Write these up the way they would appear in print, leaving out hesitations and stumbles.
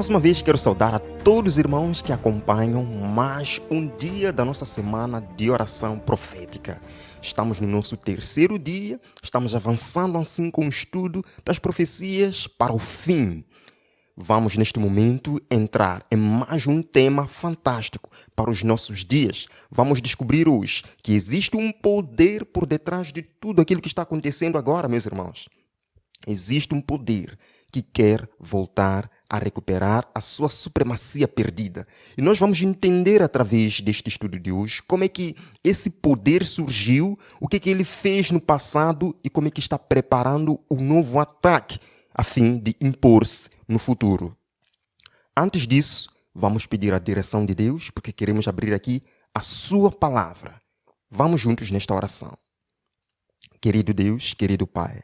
Mais uma vez quero saudar a todos os irmãos que acompanham mais um dia da nossa semana de oração profética. Estamos no nosso terceiro dia, estamos avançando assim com o estudo das profecias para o fim. Vamos neste momento entrar em mais um tema fantástico para os nossos dias. Vamos descobrir hoje que existe um poder por detrás de tudo aquilo que está acontecendo agora, meus irmãos. Existe um poder que quer voltar a recuperar a sua supremacia perdida. E nós vamos entender através deste estudo de hoje como é que esse poder surgiu, o que é que ele fez no passado e como é que está preparando um novo ataque a fim de impor-se no futuro. Antes disso, vamos pedir a direção de Deus, porque queremos abrir aqui a sua palavra. Vamos juntos nesta oração. Querido Deus, querido Pai,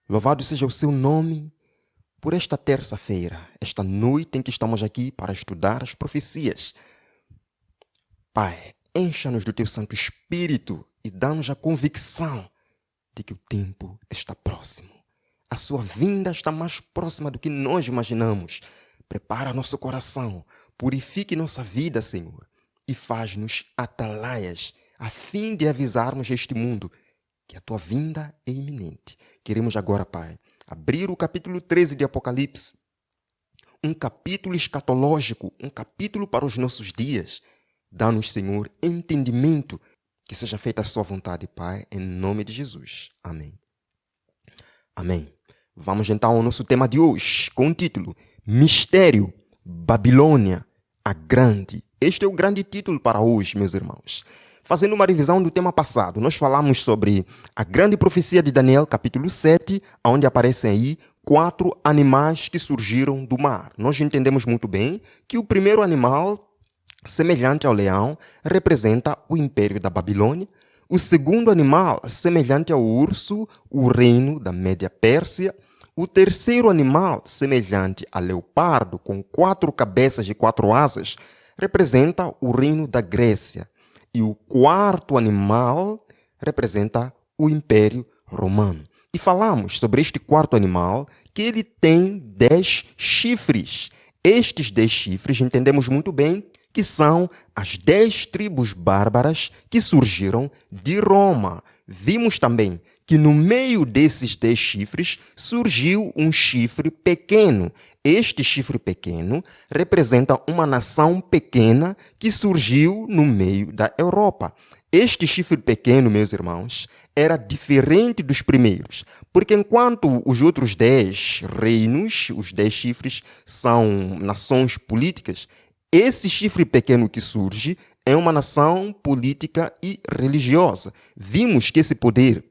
louvado seja o seu nome por esta terça-feira, esta noite em que estamos aqui para estudar as profecias. Pai, encha-nos do teu Santo Espírito e dá-nos a convicção de que o tempo está próximo. A sua vinda está mais próxima do que nós imaginamos. Prepara nosso coração, purifique nossa vida, Senhor, e faz-nos atalaias, a fim de avisarmos este mundo que a tua vinda é iminente. Queremos agora, Pai, abrir o capítulo 13 de Apocalipse, um capítulo escatológico, um capítulo para os nossos dias. Dá-nos, Senhor, entendimento, que seja feita a sua vontade, Pai, em nome de Jesus. Amém. Amém. Vamos então ao nosso tema de hoje, com o título Mistério, Babilônia, a Grande. Este é o grande título para hoje, meus irmãos. Fazendo uma revisão do tema passado, nós falamos sobre a grande profecia de Daniel, capítulo 7, onde aparecem aí 4 animais que surgiram do mar. Nós entendemos muito bem que o primeiro animal, semelhante ao leão, representa o império da Babilônia. O segundo animal, semelhante ao urso, o reino da Média-Pérsia. O terceiro animal, semelhante ao leopardo, com 4 cabeças e 4 asas, representa o reino da Grécia. E o quarto animal representa o Império Romano. E falamos sobre este quarto animal, que ele tem 10 chifres. Estes 10 chifres, entendemos muito bem, que são as 10 tribos bárbaras que surgiram de Roma. Vimos também que no meio desses 10 chifres surgiu um chifre pequeno. Este chifre pequeno representa uma nação pequena que surgiu no meio da Europa. Este chifre pequeno, meus irmãos, era diferente dos primeiros, porque enquanto os outros 10 reinos, os 10 chifres, são nações políticas, esse chifre pequeno que surge é uma nação política e religiosa. Vimos que esse poder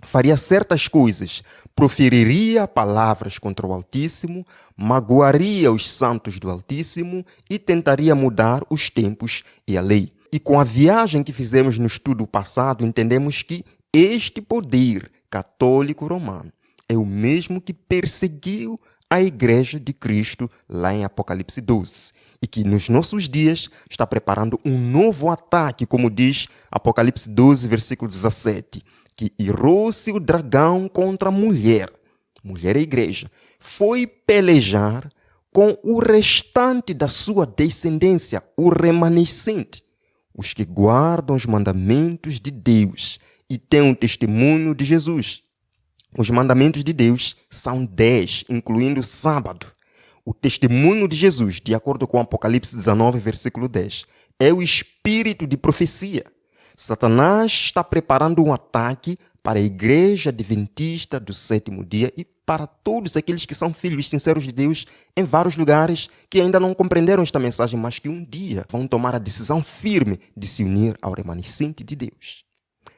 faria certas coisas, proferiria palavras contra o Altíssimo, magoaria os santos do Altíssimo e tentaria mudar os tempos e a lei. E com a viagem que fizemos no estudo passado, entendemos que este poder católico romano é o mesmo que perseguiu a Igreja de Cristo lá em Apocalipse 12. E que nos nossos dias está preparando um novo ataque, como diz Apocalipse 12, versículo 17. Que irou-se o dragão contra a mulher é a igreja, foi pelejar com o restante da sua descendência, o remanescente, os que guardam os mandamentos de Deus e têm o testemunho de Jesus. Os mandamentos de Deus são 10, incluindo o sábado. O testemunho de Jesus, de acordo com Apocalipse 19, versículo 10, é o espírito de profecia. Satanás está preparando um ataque para a igreja adventista do sétimo dia e para todos aqueles que são filhos sinceros de Deus em vários lugares que ainda não compreenderam esta mensagem, mas que um dia vão tomar a decisão firme de se unir ao remanescente de Deus.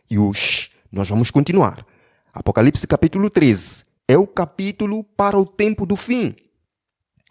E hoje nós vamos continuar. Apocalipse capítulo 13 é o capítulo para o tempo do fim.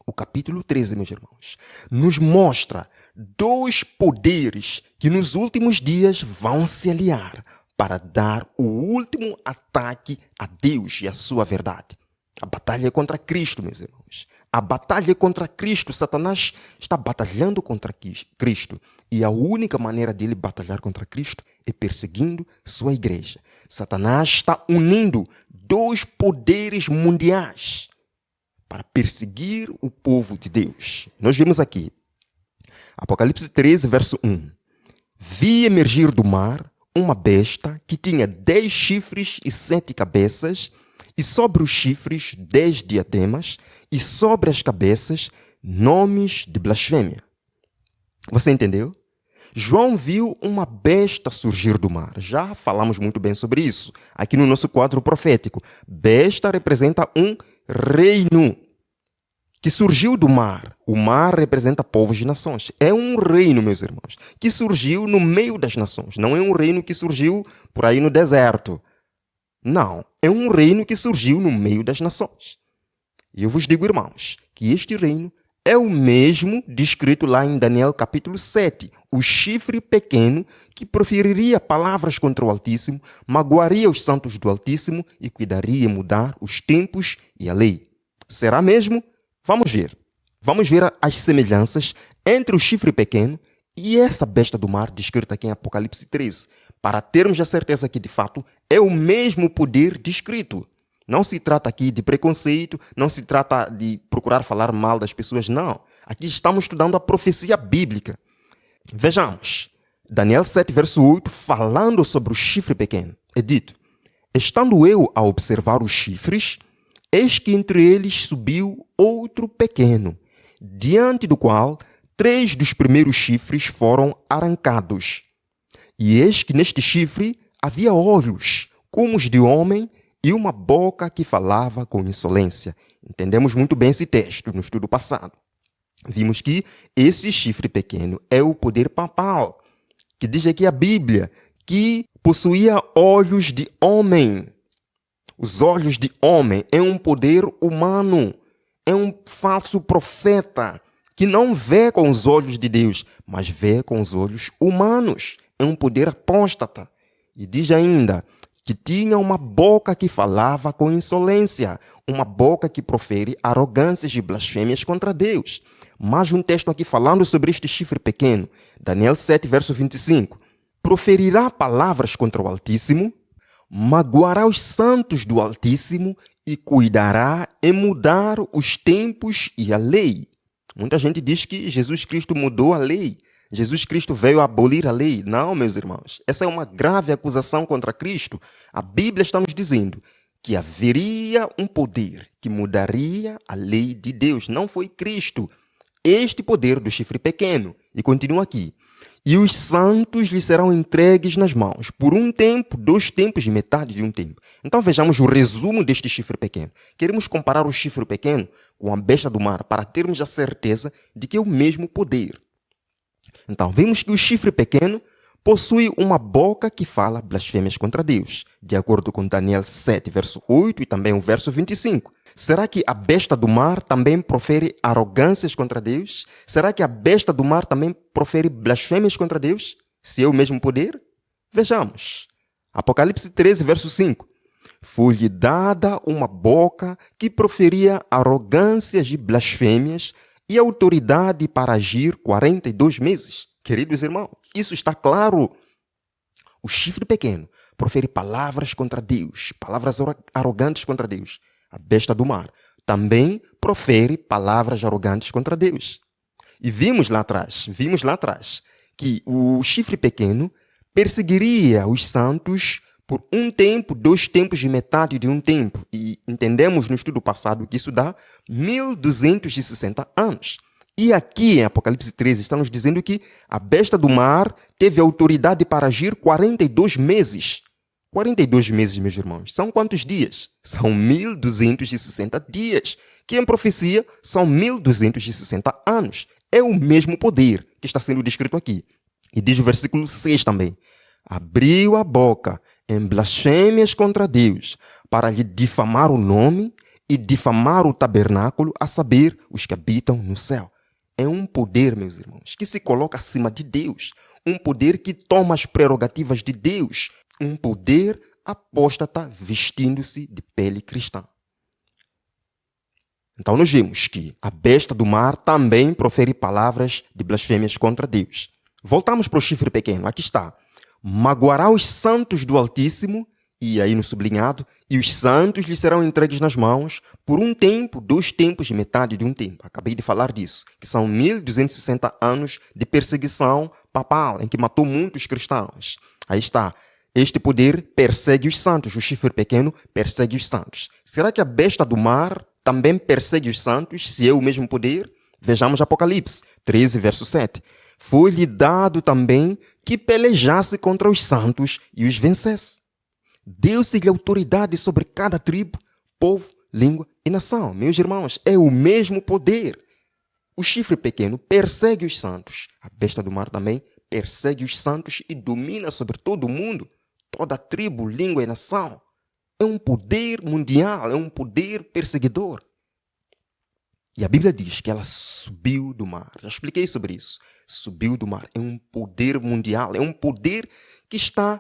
O capítulo 13, meus irmãos, nos mostra 2 poderes que nos últimos dias vão se aliar para dar o último ataque a Deus e a sua verdade. A batalha é contra Cristo, meus irmãos. A batalha é contra Cristo. Satanás está batalhando contra Cristo. E a única maneira dele batalhar contra Cristo é perseguindo sua igreja. Satanás está unindo 2 poderes mundiais para perseguir o povo de Deus. Nós vemos aqui, Apocalipse 13, verso 1. Vi emergir do mar uma besta que tinha 10 chifres e 7 cabeças, e sobre os chifres 10 diademas, e sobre as cabeças nomes de blasfêmia. Você entendeu? João viu uma besta surgir do mar. Já falamos muito bem sobre isso aqui no nosso quadro profético. Besta representa um reino que surgiu do mar. O mar representa povos e nações. É um reino, meus irmãos, que surgiu no meio das nações. Não é um reino que surgiu por aí no deserto. Não, é um reino que surgiu no meio das nações. E eu vos digo, irmãos, que este reino é o mesmo descrito lá em Daniel capítulo 7. O chifre pequeno que proferiria palavras contra o Altíssimo, magoaria os santos do Altíssimo e cuidaria mudar os tempos e a lei. Será mesmo? Vamos ver. Vamos ver as semelhanças entre o chifre pequeno e essa besta do mar descrita aqui em Apocalipse 13, para termos a certeza que, de fato, é o mesmo poder descrito. Não se trata aqui de preconceito, não se trata de procurar falar mal das pessoas, não. Aqui estamos estudando a profecia bíblica. Vejamos, Daniel 7, verso 8, falando sobre o chifre pequeno. É dito, estando eu a observar os chifres, eis que entre eles subiu outro pequeno, diante do qual 3 dos primeiros chifres foram arrancados. E eis que neste chifre havia olhos, como os de homem, e uma boca que falava com insolência. Entendemos muito bem esse texto no estudo passado. Vimos que esse chifre pequeno é o poder papal, que diz aqui a Bíblia, que possuía olhos de homem. Os olhos de homem é um poder humano, é um falso profeta que não vê com os olhos de Deus, mas vê com os olhos humanos. É um poder apóstata. E diz ainda que tinha uma boca que falava com insolência, uma boca que profere arrogâncias e blasfêmias contra Deus. Mais um texto aqui falando sobre este chifre pequeno, Daniel 7, verso 25. Proferirá palavras contra o Altíssimo, magoará os santos do Altíssimo e cuidará em mudar os tempos e a lei. Muita gente diz que Jesus Cristo mudou a lei. Jesus Cristo veio abolir a lei. Não, meus irmãos. Essa é uma grave acusação contra Cristo. A Bíblia está nos dizendo que haveria um poder que mudaria a lei de Deus. Não foi Cristo. Este poder do chifre pequeno. E continua aqui. E os santos lhe serão entregues nas mãos, por um tempo, 2 tempos e metade de um tempo. Então vejamos o resumo deste chifre pequeno. Queremos comparar o chifre pequeno com a besta do mar, para termos a certeza de que é o mesmo poder. Então, vimos que o chifre pequeno possui uma boca que fala blasfêmias contra Deus, de acordo com Daniel 7, verso 8 e também o verso 25. Será que a besta do mar também profere arrogâncias contra Deus? Será que a besta do mar também profere blasfêmias contra Deus? Se é o mesmo poder? Vejamos. Apocalipse 13, verso 5. Foi-lhe dada uma boca que proferia arrogâncias e blasfêmias e autoridade para agir 42 meses. Queridos irmãos, isso está claro. O chifre pequeno profere palavras contra Deus, palavras arrogantes contra Deus. A besta do mar também profere palavras arrogantes contra Deus. E vimos lá atrás, que o chifre pequeno perseguiria os santos por um tempo, 2 tempos e metade de um tempo. E entendemos no estudo passado que isso dá 1260 anos. E aqui em Apocalipse 13 está nos dizendo que a besta do mar teve autoridade para agir 42 meses. 42 meses, meus irmãos, são quantos dias? São 1260 dias, que em profecia são 1260 anos. É o mesmo poder que está sendo descrito aqui. E diz o versículo 6 também. Abriu a boca em blasfêmias contra Deus, para lhe difamar o nome e difamar o tabernáculo, a saber, os que habitam no céu. É um poder, meus irmãos, que se coloca acima de Deus. Um poder que toma as prerrogativas de Deus. Um poder apóstata vestindo-se de pele cristã. Então nós vemos que a besta do mar também profere palavras de blasfêmias contra Deus. Voltamos para o chifre pequeno. Aqui está. Magoará os santos do Altíssimo E aí no sublinhado, e os santos lhe serão entregues nas mãos por um tempo, 2 tempos e metade de um tempo. Acabei de falar disso, que são 1260 anos de perseguição papal, em que matou muitos cristãos. Aí está. Este poder persegue os santos. O chifre pequeno persegue os santos. Será que a besta do mar também persegue os santos, se é o mesmo poder? Vejamos Apocalipse 13, verso 7. Foi-lhe dado também que pelejasse contra os santos e os vencesse. Deu-se-lhe autoridade sobre cada tribo, povo, língua e nação. Meus irmãos, é o mesmo poder. O chifre pequeno persegue os santos. A besta do mar também persegue os santos e domina sobre todo o mundo, toda tribo, língua e nação. É um poder mundial, é um poder perseguidor. E a Bíblia diz que ela subiu do mar. Já expliquei sobre isso. Subiu do mar. É um poder mundial, é um poder que está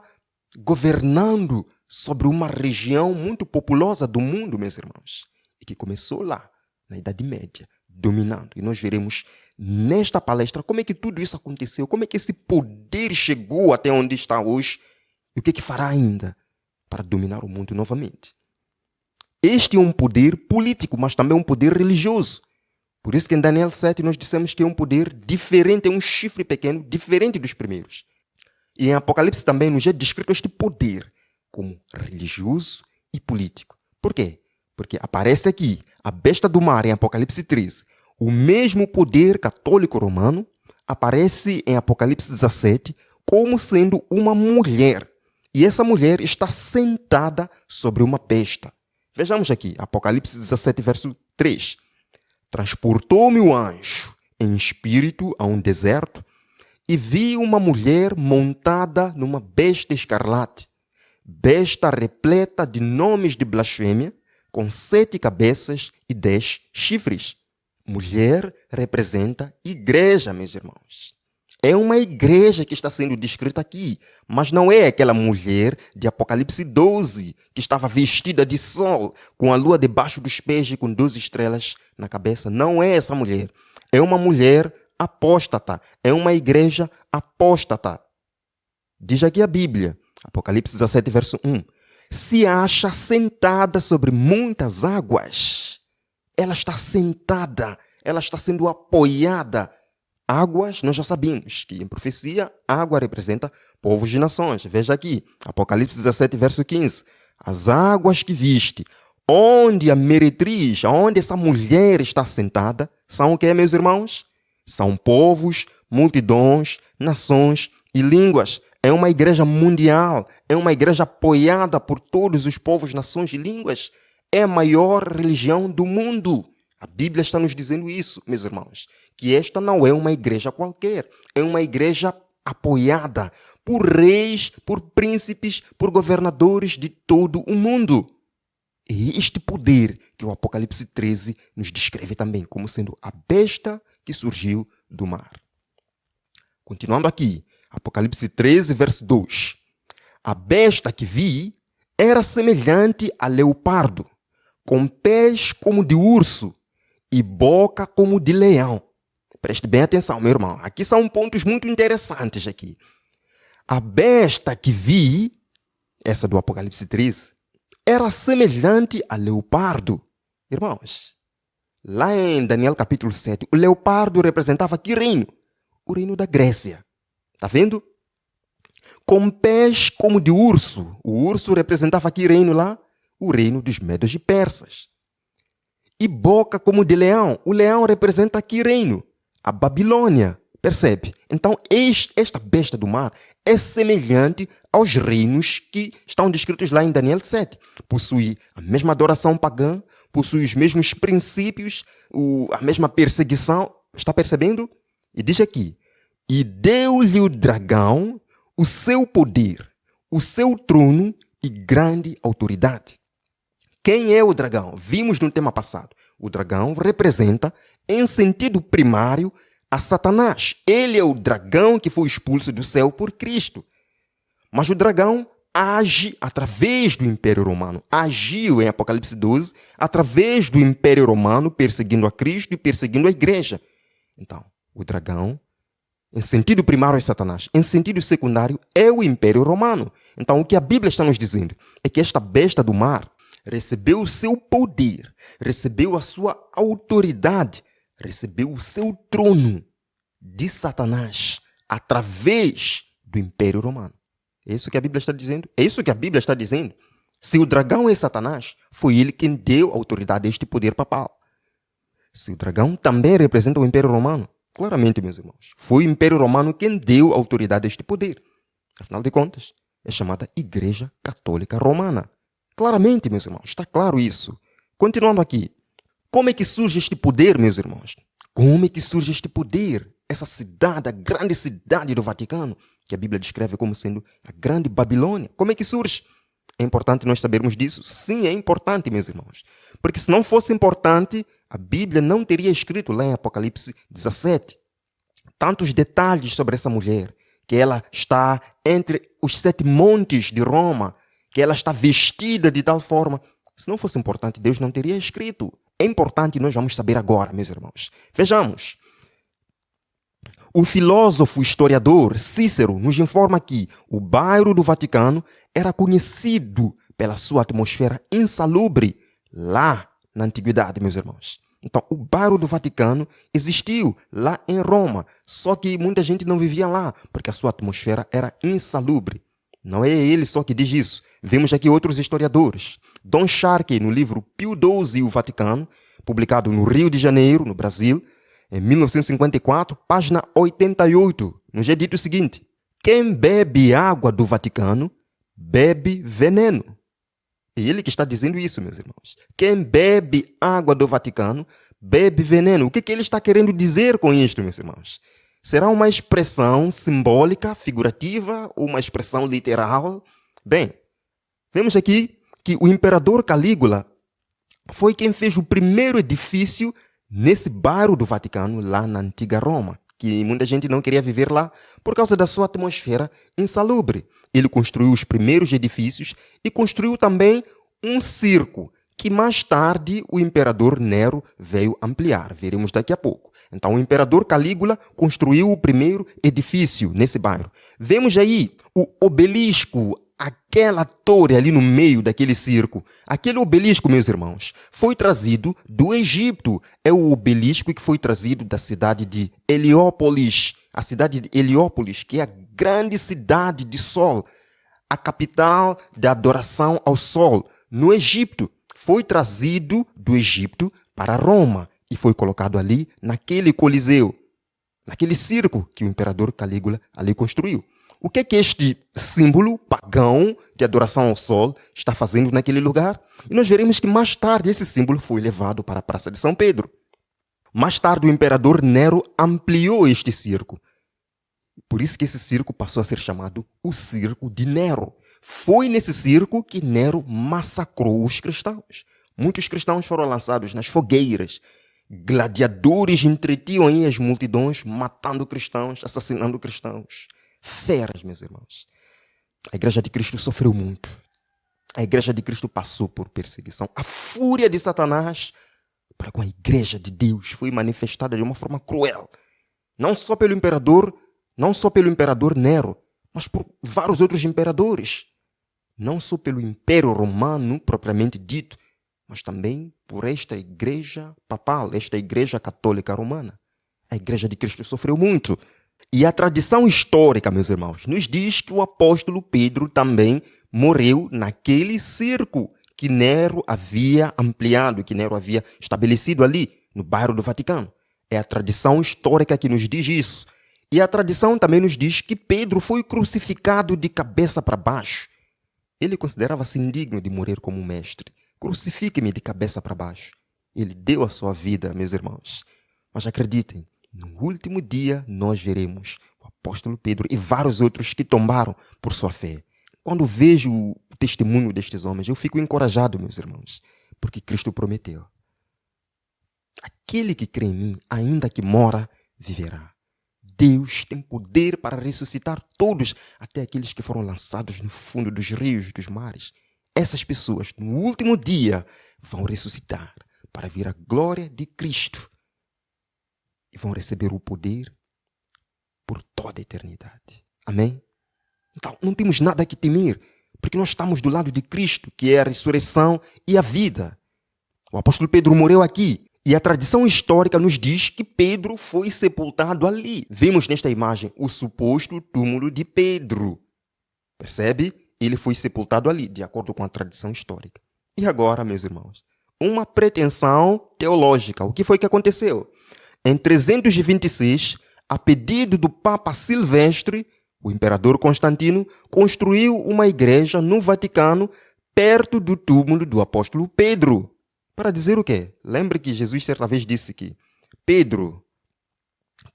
governando sobre uma região muito populosa do mundo, meus irmãos, e que começou lá, na Idade Média, dominando. E nós veremos nesta palestra como é que tudo isso aconteceu, como é que esse poder chegou até onde está hoje e o que é que fará ainda para dominar o mundo novamente. Este é um poder político, mas também um poder religioso. Por isso que em Daniel 7 nós dissemos que é um poder diferente, é um chifre pequeno, diferente dos primeiros. E em Apocalipse também nos é descrito este poder como religioso e político. Por quê? Porque aparece aqui a besta do mar em Apocalipse 13. O mesmo poder católico romano aparece em Apocalipse 17 como sendo uma mulher. E essa mulher está sentada sobre uma besta. Vejamos aqui, Apocalipse 17, verso 3. Transportou-me o anjo em espírito a um deserto e vi uma mulher montada numa besta escarlate, besta repleta de nomes de blasfêmia, com 7 cabeças e 10 chifres. Mulher representa igreja, meus irmãos. É uma igreja que está sendo descrita aqui, mas não é aquela mulher de Apocalipse 12, que estava vestida de sol, com a lua debaixo dos pés e com 12 estrelas na cabeça. Não é essa mulher. É uma mulher apóstata. É uma igreja apóstata. Diz aqui a Bíblia, Apocalipse 17, verso 1. Se acha sentada sobre muitas águas. Ela está sentada, ela está sendo apoiada. Águas, nós já sabemos que em profecia, água representa povos e nações. Veja aqui, Apocalipse 17, verso 15. As águas que viste, onde a meretriz, onde essa mulher está sentada, são o que, meus irmãos? São povos, multidões, nações e línguas. É uma igreja mundial, é uma igreja apoiada por todos os povos, nações e línguas. É a maior religião do mundo. A Bíblia está nos dizendo isso, meus irmãos, que esta não é uma igreja qualquer, é uma igreja apoiada por reis, por príncipes, por governadores de todo o mundo. E este poder que o Apocalipse 13 nos descreve também como sendo a besta que surgiu do mar. Continuando aqui, Apocalipse 13, verso 2. A besta que vi era semelhante a leopardo, com pés como de urso e boca como de leão. Preste bem atenção, meu irmão. Aqui são pontos muito interessantes aqui. A besta que vi, essa do Apocalipse 13, era semelhante a leopardo. Irmãos, lá em Daniel capítulo 7, o leopardo representava que reino? O reino da Grécia. Está vendo? Com pés como de urso. O urso representava que reino lá? O reino dos medos e persas. E boca como de leão. O leão representa que reino? A Babilônia. Percebe? Então, esta besta do mar é semelhante aos reinos que estão descritos lá em Daniel 7. Possui a mesma adoração pagã, possui os mesmos princípios, a mesma perseguição. Está percebendo? E diz aqui, e deu-lhe o dragão o seu poder, o seu trono e grande autoridade. Quem é o dragão? Vimos no tema passado. O dragão representa, em sentido primário, a Satanás. Ele é o dragão que foi expulso do céu por Cristo. Mas o dragão age através do Império Romano. Agiu em Apocalipse 12 através do Império Romano, perseguindo a Cristo e perseguindo a igreja. Então, o dragão Em sentido primário é Satanás. Em sentido secundário é o Império Romano. Então o que a Bíblia está nos dizendo é que esta besta do mar recebeu o seu poder, recebeu a sua autoridade, recebeu o seu trono de Satanás através do Império Romano. É isso que a Bíblia está dizendo? É isso que a Bíblia está dizendo? Se o dragão é Satanás, foi ele quem deu autoridade a este poder papal. Se o dragão também representa o Império Romano, claramente, meus irmãos, foi o Império Romano quem deu autoridade a este poder. Afinal de contas, é chamada Igreja Católica Romana. Claramente, meus irmãos, está claro isso. Continuando aqui, como é que surge este poder, meus irmãos? Como é que surge este poder? Essa cidade, a grande cidade do Vaticano, que a Bíblia descreve como sendo a grande Babilônia. Como é que surge? É importante nós sabermos disso? Sim, é importante, meus irmãos. Porque se não fosse importante, a Bíblia não teria escrito lá em Apocalipse 17 tantos detalhes sobre essa mulher, que ela está entre os 7 montes de Roma, que ela está vestida de tal forma. Se não fosse importante, Deus não teria escrito. É importante e nós vamos saber agora, meus irmãos. Vejamos. O filósofo historiador Cícero nos informa que o bairro do Vaticano era conhecido pela sua atmosfera insalubre lá na antiguidade, meus irmãos. Então, o bairro do Vaticano existiu lá em Roma, só que muita gente não vivia lá, porque a sua atmosfera era insalubre. Não é ele só que diz isso. Vemos aqui outros historiadores. Don Sharkey, no livro Pio XII e o Vaticano, publicado no Rio de Janeiro, no Brasil, em 1954, página 88, nos é dito o seguinte: quem bebe água do Vaticano, bebe veneno. É ele que está dizendo isso, meus irmãos. Quem bebe água do Vaticano, bebe veneno. O que ele está querendo dizer com isto, meus irmãos? Será uma expressão simbólica, figurativa, ou uma expressão literal? Bem, vemos aqui que o imperador Calígula foi quem fez o primeiro edifício nesse bairro do Vaticano, lá na antiga Roma, que muita gente não queria viver lá por causa da sua atmosfera insalubre. Ele construiu os primeiros edifícios e construiu também um circo, que mais tarde o imperador Nero veio ampliar. Veremos daqui a pouco. Então, o imperador Calígula construiu o primeiro edifício nesse bairro. Vemos aí o obelisco, aquela torre ali no meio daquele circo. Aquele obelisco, meus irmãos, foi trazido do Egito. É o obelisco que foi trazido da cidade de Heliópolis. A cidade de Heliópolis, que é a grande cidade de Sol, a capital da adoração ao Sol, no Egito. Foi trazido do Egito para Roma e foi colocado ali naquele coliseu, naquele circo que o imperador Calígula ali construiu. O que é que este símbolo pagão de adoração ao Sol está fazendo naquele lugar? E nós veremos que mais tarde esse símbolo foi levado para a Praça de São Pedro. Mais tarde o imperador Nero ampliou este circo. Por isso que esse circo passou a ser chamado o Circo de Nero. Foi nesse circo que Nero massacrou os cristãos. Muitos cristãos foram lançados nas fogueiras. Gladiadores entretinham aí as multidões, matando cristãos, assassinando cristãos. Feras, meus irmãos. A Igreja de Cristo sofreu muito. A Igreja de Cristo passou por perseguição. A fúria de Satanás para com a Igreja de Deus foi manifestada de uma forma cruel. Não só pelo imperador Nero, mas por vários outros imperadores. Não só pelo Império Romano, propriamente dito, mas também por esta Igreja papal, esta Igreja Católica Romana. A Igreja de Cristo sofreu muito. E a tradição histórica, meus irmãos, nos diz que o apóstolo Pedro também morreu naquele circo que Nero havia ampliado, que Nero havia estabelecido ali, no bairro do Vaticano. É a tradição histórica que nos diz isso. E a tradição também nos diz que Pedro foi crucificado de cabeça para baixo. Ele considerava-se indigno de morrer como um mestre. Crucifique-me de cabeça para baixo. Ele deu a sua vida, meus irmãos. Mas acreditem, no último dia nós veremos o apóstolo Pedro e vários outros que tombaram por sua fé. Quando vejo o testemunho destes homens, eu fico encorajado, meus irmãos, porque Cristo prometeu: aquele que crê em mim, ainda que mora, viverá. Deus tem poder para ressuscitar todos, até aqueles que foram lançados no fundo dos rios, dos mares. Essas pessoas, no último dia, vão ressuscitar para ver a glória de Cristo e vão receber o poder por toda a eternidade. Amém? Então, não temos nada que temer, porque nós estamos do lado de Cristo, que é a ressurreição e a vida. O apóstolo Pedro morreu aqui, e a tradição histórica nos diz que Pedro foi sepultado ali. Vemos nesta imagem o suposto túmulo de Pedro. Percebe? Ele foi sepultado ali, de acordo com a tradição histórica. E agora, meus irmãos, uma pretensão teológica. O que foi que aconteceu? Em 326, a pedido do Papa Silvestre, o imperador Constantino construiu uma igreja no Vaticano perto do túmulo do apóstolo Pedro. Para dizer o quê? Lembre que Jesus certa vez disse que Pedro,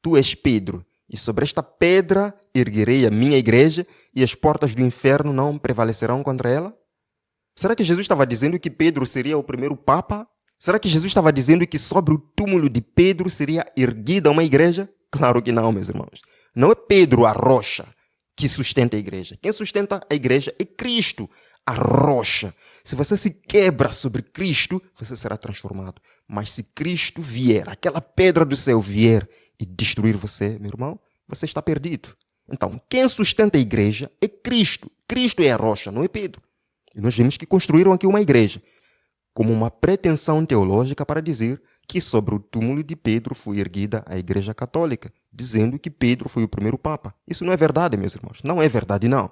tu és Pedro, e sobre esta pedra erguerei a minha igreja e as portas do inferno não prevalecerão contra ela? Será que Jesus estava dizendo que Pedro seria o primeiro Papa? Será que Jesus estava dizendo que sobre o túmulo de Pedro seria erguida uma igreja? Claro que não, meus irmãos. Não é Pedro a rocha que sustenta a igreja. Quem sustenta a igreja é Cristo, a rocha. Se você se quebra sobre Cristo, você será transformado. Mas se Cristo vier, aquela pedra do céu vier e destruir você, meu irmão, você está perdido. Então, quem sustenta a igreja é Cristo. Cristo é a rocha, não é Pedro. E nós vimos que construíram aqui uma igreja como uma pretensão teológica para dizer que sobre o túmulo de Pedro foi erguida a Igreja Católica, dizendo que Pedro foi o primeiro Papa. Isso não é verdade, meus irmãos. Não é verdade, não.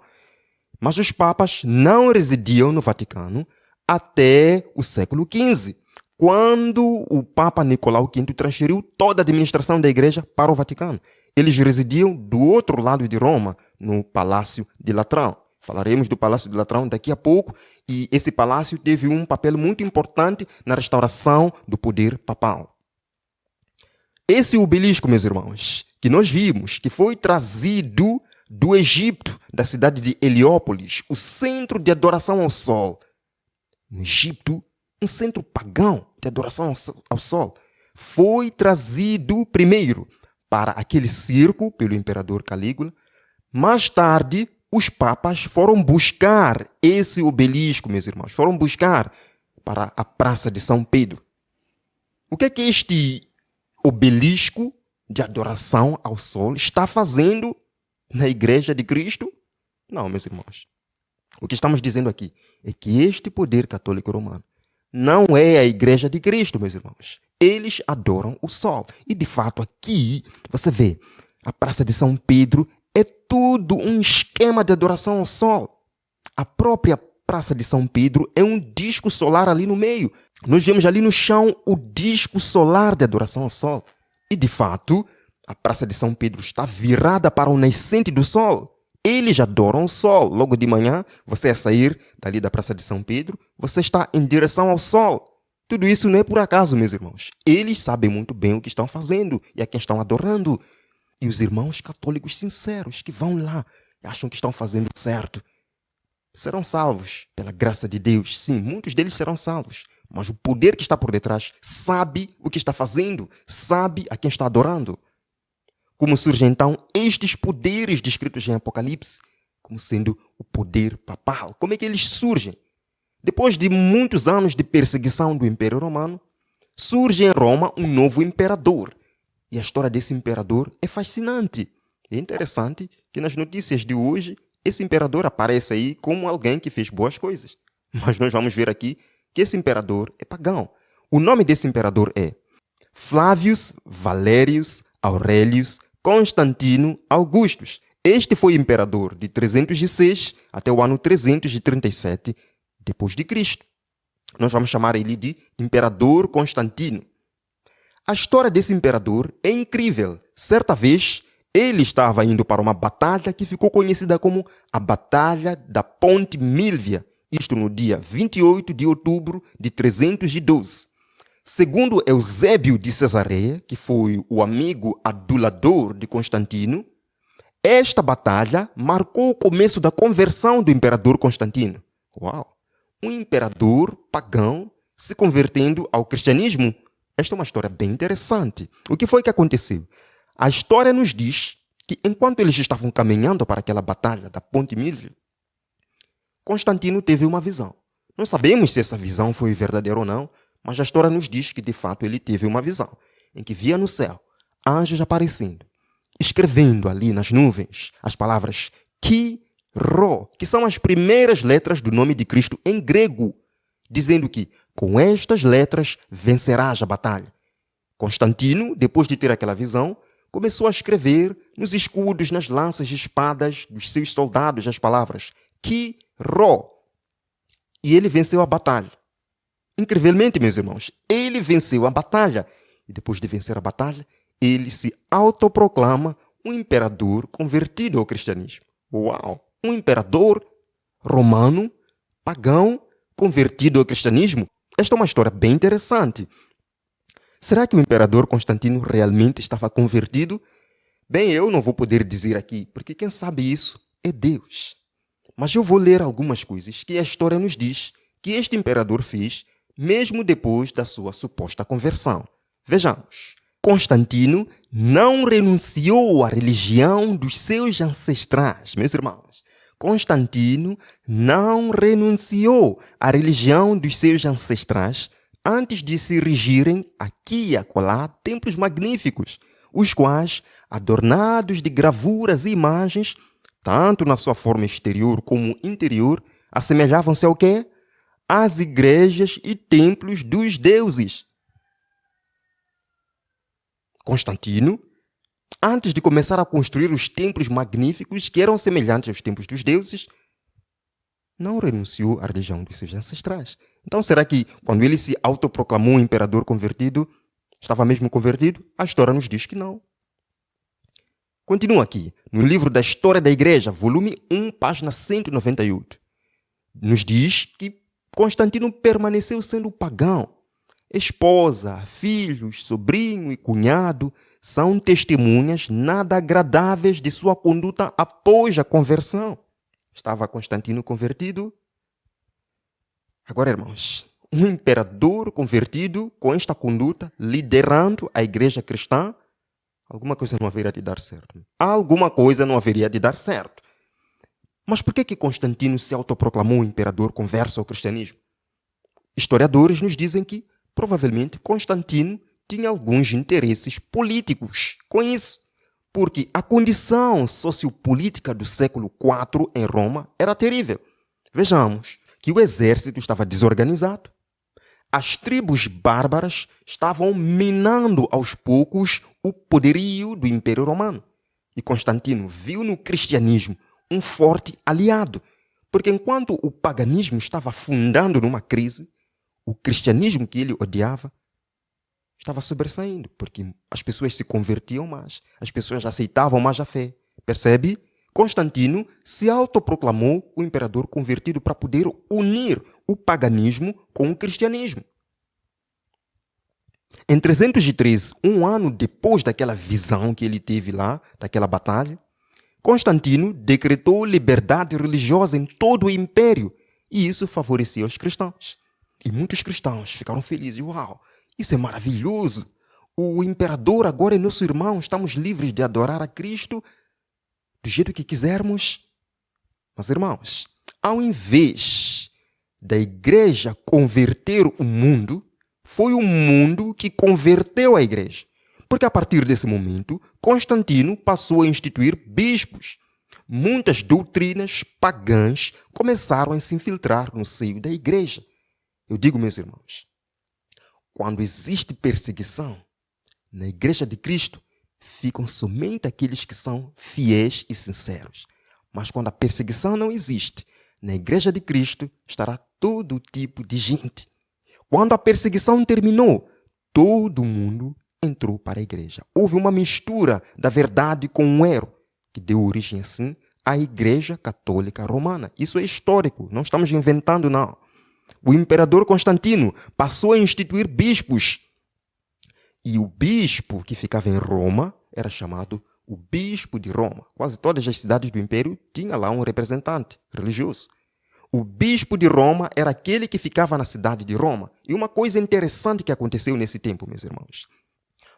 Mas os papas não residiam no Vaticano até o século XV, quando o Papa Nicolau V transferiu toda a administração da Igreja para o Vaticano. Eles residiam do outro lado de Roma, no Palácio de Latrão. Falaremos do Palácio de Latrão daqui a pouco, e esse palácio teve um papel muito importante na restauração do poder papal. Esse obelisco, meus irmãos, que nós vimos, que foi trazido do Egito, da cidade de Heliópolis, o centro de adoração ao sol. No Egito, um centro pagão de adoração ao sol, foi trazido primeiro para aquele circo pelo imperador Calígula. Mais tarde, os papas foram buscar esse obelisco, meus irmãos, foram buscar para a Praça de São Pedro. O que é que este obelisco de adoração ao sol está fazendo na Igreja de Cristo? Não, meus irmãos. O que estamos dizendo aqui é que este poder católico romano não é a Igreja de Cristo, meus irmãos. Eles adoram o sol. E, de fato, aqui, você vê, a Praça de São Pedro é tudo um esquema de adoração ao sol. A própria Praça de São Pedro é um disco solar ali no meio. Nós vemos ali no chão o disco solar de adoração ao sol. E, de fato, a Praça de São Pedro está virada para o nascente do sol. Eles adoram o sol. Logo de manhã, você a sair dali da Praça de São Pedro, você está em direção ao sol. Tudo isso não é por acaso, meus irmãos. Eles sabem muito bem o que estão fazendo e a quem estão adorando. E os irmãos católicos sinceros que vão lá e acham que estão fazendo certo serão salvos pela graça de Deus. Sim, muitos deles serão salvos. Mas o poder que está por detrás sabe o que está fazendo, sabe a quem está adorando. Como surgem então estes poderes descritos em Apocalipse como sendo o poder papal? Como é que eles surgem? Depois de muitos anos de perseguição do Império Romano, surge em Roma um novo imperador. E a história desse imperador é fascinante. É interessante que nas notícias de hoje, esse imperador aparece aí como alguém que fez boas coisas. Mas nós vamos ver aqui que esse imperador é pagão. O nome desse imperador é Flávios Valérius Aurelius Constantino Augustus. Este foi imperador de 306 até o ano 337 depois de Cristo. Nós vamos chamar ele de Imperador Constantino. A história desse imperador é incrível. Certa vez, ele estava indo para uma batalha que ficou conhecida como a Batalha da Ponte Milvia, isto no dia 28 de outubro de 312. Segundo Eusébio de Cesareia, que foi o amigo adulador de Constantino, esta batalha marcou o começo da conversão do imperador Constantino. Uau! Um imperador pagão se convertendo ao cristianismo. Esta é uma história bem interessante. O que foi que aconteceu? A história nos diz que enquanto eles estavam caminhando para aquela batalha da Ponte Milvia, Constantino teve uma visão. Não sabemos se essa visão foi verdadeira ou não, mas a história nos diz que de fato ele teve uma visão, em que via no céu anjos aparecendo escrevendo ali nas nuvens as palavras Ki-Ro, que são as primeiras letras do nome de Cristo em grego, dizendo que com estas letras vencerás a batalha. Constantino, depois de ter aquela visão, começou a escrever nos escudos, nas lanças e espadas dos seus soldados as palavras Ki-Ro. E ele venceu a batalha. Incrivelmente, meus irmãos, ele venceu a batalha. E depois de vencer a batalha, ele se autoproclama um imperador convertido ao cristianismo. Uau! Um imperador romano, pagão, convertido ao cristianismo? Esta é uma história bem interessante. Será que o imperador Constantino realmente estava convertido? Bem, eu não vou poder dizer aqui, porque quem sabe isso é Deus. Mas eu vou ler algumas coisas que a história nos diz que este imperador fez mesmo depois da sua suposta conversão. Vejamos. Constantino não renunciou à religião dos seus ancestrais, meus irmãos. Constantino não renunciou à religião dos seus ancestrais antes de se erigirem aqui e acolá templos magníficos, os quais, adornados de gravuras e imagens, tanto na sua forma exterior como interior, assemelhavam-se ao quê? Às igrejas e templos dos deuses. Constantino, antes de começar a construir os templos magníficos que eram semelhantes aos templos dos deuses, não renunciou à religião dos seus ancestrais. Então, será que quando ele se autoproclamou imperador convertido, estava mesmo convertido? A história nos diz que não. Continua aqui, no livro da História da Igreja, volume 1, página 198. Nos diz que Constantino permaneceu sendo pagão. Esposa, filhos, sobrinho e cunhado são testemunhas nada agradáveis de sua conduta após a conversão. Estava Constantino convertido? Agora, irmãos, um imperador convertido com esta conduta, liderando a igreja cristã, alguma coisa não haveria de dar certo. Alguma coisa não haveria de dar certo. Mas por que Constantino se autoproclamou imperador converso ao cristianismo? Historiadores nos dizem que, provavelmente, Constantino tinha alguns interesses políticos com isso, porque a condição sociopolítica do século IV em Roma era terrível. Vejamos que o exército estava desorganizado. As tribos bárbaras estavam minando aos poucos o poderio do Império Romano. E Constantino viu no cristianismo um forte aliado, porque enquanto o paganismo estava afundando numa crise, o cristianismo que ele odiava estava sobressaindo, porque as pessoas se convertiam mais, as pessoas aceitavam mais a fé. Percebe? Constantino se autoproclamou o imperador convertido para poder unir o paganismo com o cristianismo. Em 313, um ano depois daquela visão que ele teve lá, daquela batalha, Constantino decretou liberdade religiosa em todo o império e isso favorecia os cristãos. E muitos cristãos ficaram felizes. Uau, isso é maravilhoso! O imperador agora é nosso irmão, estamos livres de adorar a Cristo do jeito que quisermos. Mas, irmãos, ao invés da igreja converter o mundo, foi o mundo que converteu a igreja. Porque a partir desse momento, Constantino passou a instituir bispos. Muitas doutrinas pagãs começaram a se infiltrar no seio da igreja. Eu digo, meus irmãos, quando existe perseguição, na igreja de Cristo, ficam somente aqueles que são fiéis e sinceros. Mas quando a perseguição não existe, na igreja de Cristo estará todo tipo de gente. Quando a perseguição terminou, todo mundo entrou para a igreja. Houve uma mistura da verdade com o erro, que deu origem assim à Igreja Católica Romana. Isso é histórico, não estamos inventando não. O imperador Constantino passou a instituir bispos. E o bispo que ficava em Roma era chamado o bispo de Roma. Quase todas as cidades do império tinham lá um representante religioso. O bispo de Roma era aquele que ficava na cidade de Roma. E uma coisa interessante que aconteceu nesse tempo, meus irmãos.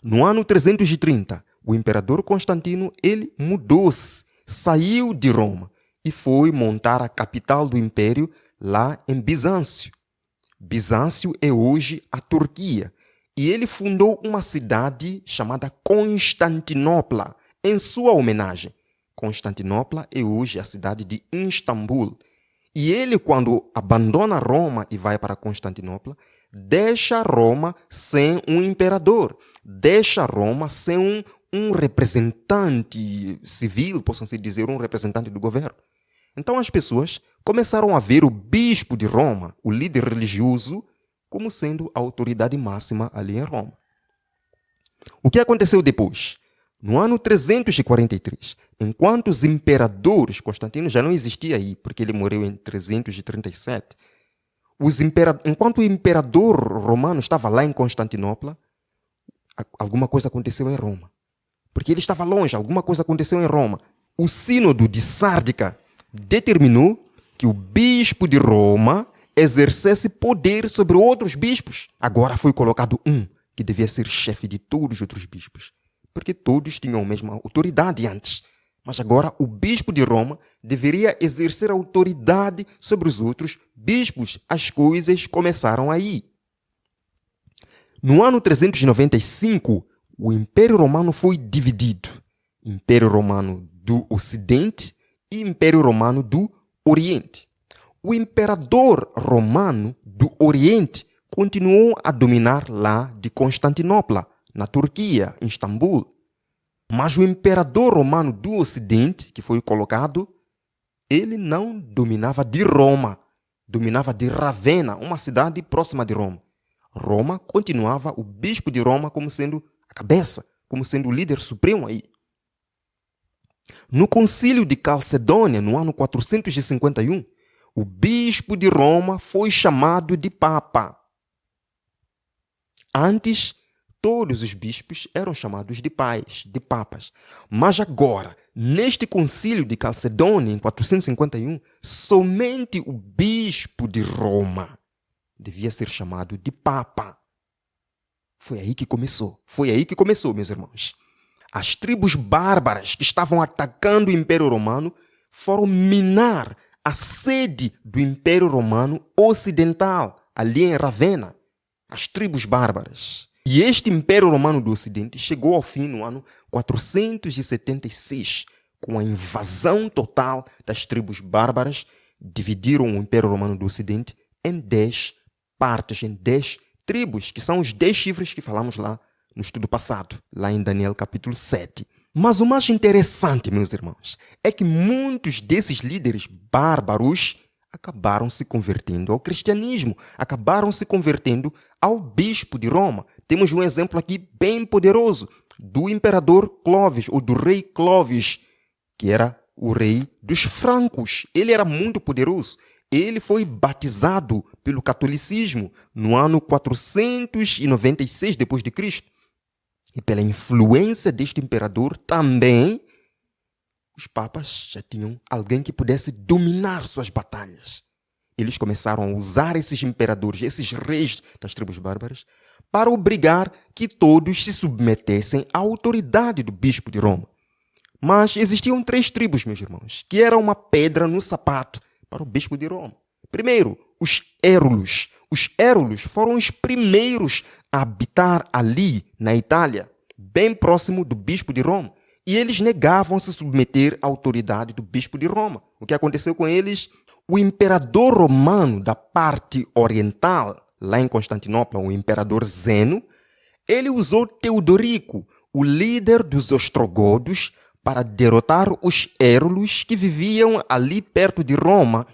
No ano 330, o imperador Constantino, ele mudou-se, saiu de Roma e foi montar a capital do império lá em Bizâncio. Bizâncio é hoje a Turquia. E ele fundou uma cidade chamada Constantinopla, em sua homenagem. Constantinopla é hoje a cidade de Istambul. E ele, quando abandona Roma e vai para Constantinopla, deixa Roma sem um imperador, deixa Roma sem um representante civil, possam-se dizer, um representante do governo. Então as pessoas começaram a ver o bispo de Roma, o líder religioso, como sendo a autoridade máxima ali em Roma. O que aconteceu depois? No ano 343, enquanto os imperadores, Constantino já não existia aí, porque ele morreu em 337, enquanto o imperador romano estava lá em Constantinopla, alguma coisa aconteceu em Roma. Porque ele estava longe, alguma coisa aconteceu em Roma. O sínodo de Sárdica determinou que o bispo de Roma exercesse poder sobre outros bispos. Agora foi colocado um que devia ser chefe de todos os outros bispos, porque todos tinham a mesma autoridade antes. Mas agora o bispo de Roma deveria exercer autoridade sobre os outros bispos. As coisas começaram aí. No ano 395, o Império Romano foi dividido. Império Romano do Ocidente e Império Romano do Oriente. O imperador romano do Oriente continuou a dominar lá de Constantinopla, na Turquia, em Istambul. Mas o imperador romano do Ocidente, que foi colocado, ele não dominava de Roma, dominava de Ravenna, uma cidade próxima de Roma. Roma continuava o bispo de Roma como sendo a cabeça, como sendo o líder supremo aí. No concílio de Calcedônia, no ano 451, o bispo de Roma foi chamado de Papa. Antes, todos os bispos eram chamados de pais, de papas. Mas agora, neste concílio de Calcedônia, em 451, somente o bispo de Roma devia ser chamado de Papa. Foi aí que começou. Foi aí que começou, meus irmãos. As tribos bárbaras que estavam atacando o Império Romano foram minar a sede do Império Romano Ocidental, ali em Ravenna. As tribos bárbaras. E este Império Romano do Ocidente chegou ao fim no ano 476, com a invasão total das tribos bárbaras. Dividiram o Império Romano do Ocidente em 10 partes, em 10 tribos, que são os 10 chifres que falamos lá no estudo passado, lá em Daniel capítulo 7. Mas o mais interessante, meus irmãos, é que muitos desses líderes bárbaros acabaram se convertendo ao cristianismo, acabaram se convertendo ao bispo de Roma. Temos um exemplo aqui bem poderoso do imperador Clovis, ou do rei Clovis, que era o rei dos francos. Ele era muito poderoso. Ele foi batizado pelo catolicismo no ano 496 d.C. E pela influência deste imperador também, os papas já tinham alguém que pudesse dominar suas batalhas. Eles começaram a usar esses imperadores, esses reis das tribos bárbaras, para obrigar que todos se submetessem à autoridade do bispo de Roma. Mas existiam 3 tribos, meus irmãos, que eram uma pedra no sapato para o bispo de Roma. Primeiro, os érulos. Os érulos foram os primeiros a habitar ali, na Itália, bem próximo do bispo de Roma. E eles negavam se submeter à autoridade do bispo de Roma. O que aconteceu com eles? O imperador romano da parte oriental, lá em Constantinopla, o imperador Zeno, ele usou Teodorico, o líder dos ostrogodos, para derrotar os érulos que viviam ali perto de Roma.